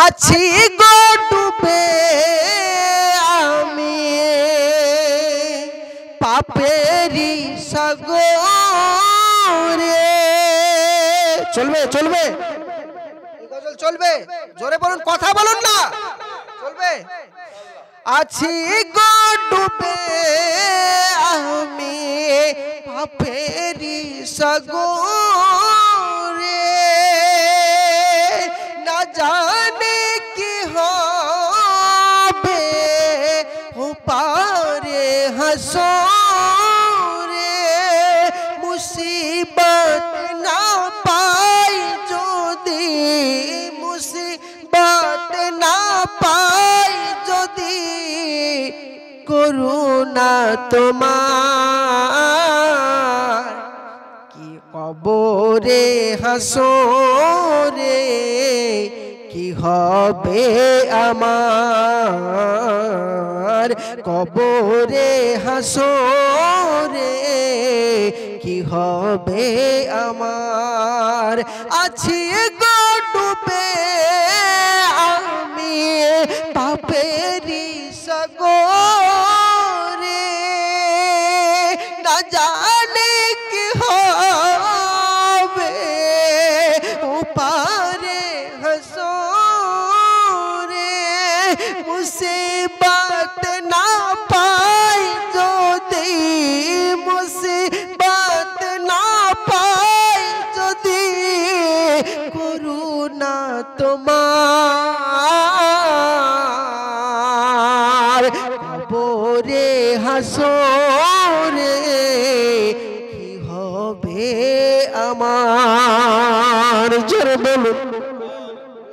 আছি গো ডুবে আমি পাপেরি সাগরে। চলবে চলবে গজল চলবে, জোরে বলুন, কথা বলুন না, চলবে। আছি গো ডুবে আমি পাপেরি সাগরে, না জানে কি হবে ওপারে হাসরে, মুসিবত না পাই যদি, মুসিবত না পাই যদি, করুণা তোমার কি কবরে হাসরে, কি হবে আমার কবরে হাসরে, কি হবে আমার। আছি গো ডুবে আমি পাপেরি সাগরে, না জানে কি হবে ওপারে হাসরে, মুসিবত না পাই যদি, মুসিবত না পাই যদি, করুণা তোমার কবরে হাসরে, কি হবে আমার। জোরে বলুন,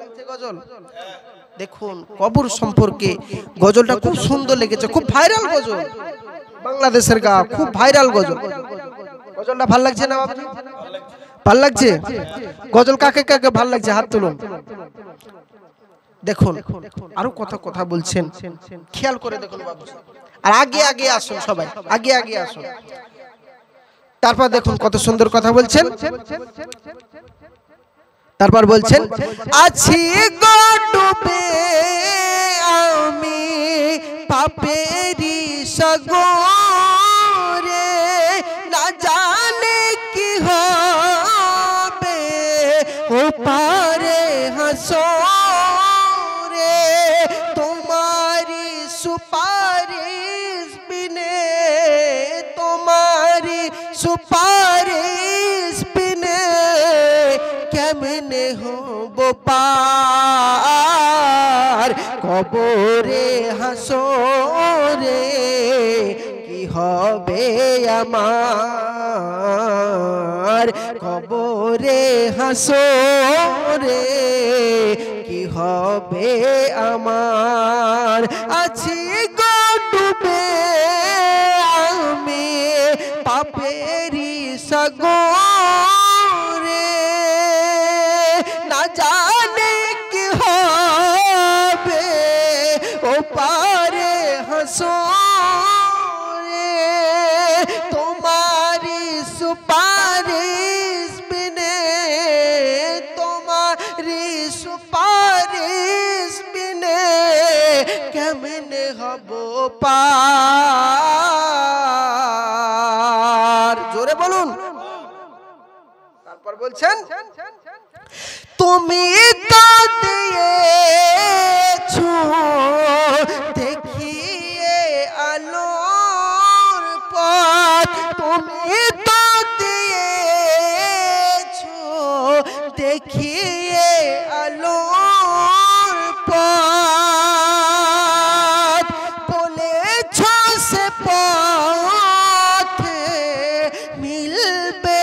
লাগছে গজল? দেখুন কবর সম্পর্কে গজলটা খুব সুন্দর লেগেছে, খুব ভাইরাল গজল, বাংলাদেশের গা খুব ভাইরাল গজল। গজলটা ভাল লাগছে না বাবুজি? ভাল লাগছে? গজল কাকে কাকে ভাল লাগছে হাত তুলুন। দেখুন আরো কথা বলছেন, খেয়াল করে দেখুন বাবু, আর আগে আগে আসুন সবাই, আগে আগে আসুন। তারপর দেখুন কত সুন্দর কথা বলছেন। তারপর বলছেন, আছি গো ডুবে আমি পাপেরি সাগরে, না জানে কি হবে ওপারে হাসরে, তোমারি সুপারিশ বিনে, তোমারি সুপারিশ বিনে, কেমনে হব পার কবরে হাসরে, কি হবে আমার কবরে হাসরে, কি হবে আমার। আছি গো ডুবে আমি পাপেরি সাগরে, না জানে কি হবে ওপারে হাসরে, তোমারি সুপারিশ বিনে, তোমারি সুপারিশ বিনে, কেমনে হব পার। জোরে বলুন। তারপর বলছেন, তুমি তো দিয়েছো দেখিয়ে আলোর পথ, তুমি তো দিয়েছো দেখিয়ে আলোর পথ, বলেছো সে পথে মিলবে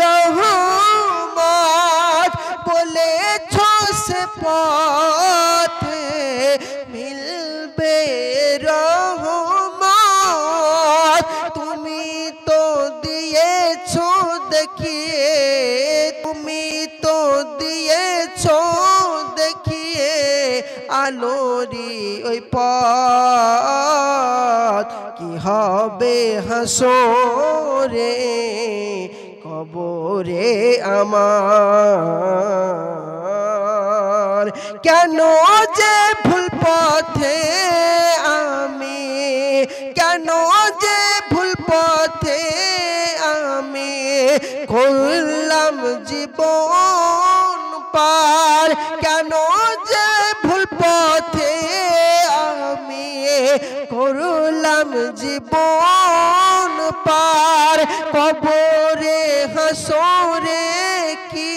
রহমত, বলেছো সে পথে মিলবে রহমত, তুমি তো দিয়েছো দেখিয়ে, তুমি তো দিয়েছো দেখিয়ে আলোরি ওই পথ, কি হবে হাসরে কবরে আমার, কেন যে ভুল পথে আমি, কেন যে ভুল পথে আমি করলাম জীবন পার, কেন যে ভুল পথে আমি করলাম জীবন পার। কবরে হাসরে কি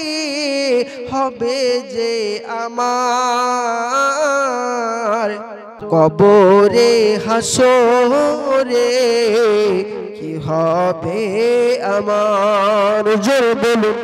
হবে যে আমার, কবরে হাসরে কি হবে আমার। জোরে বলুন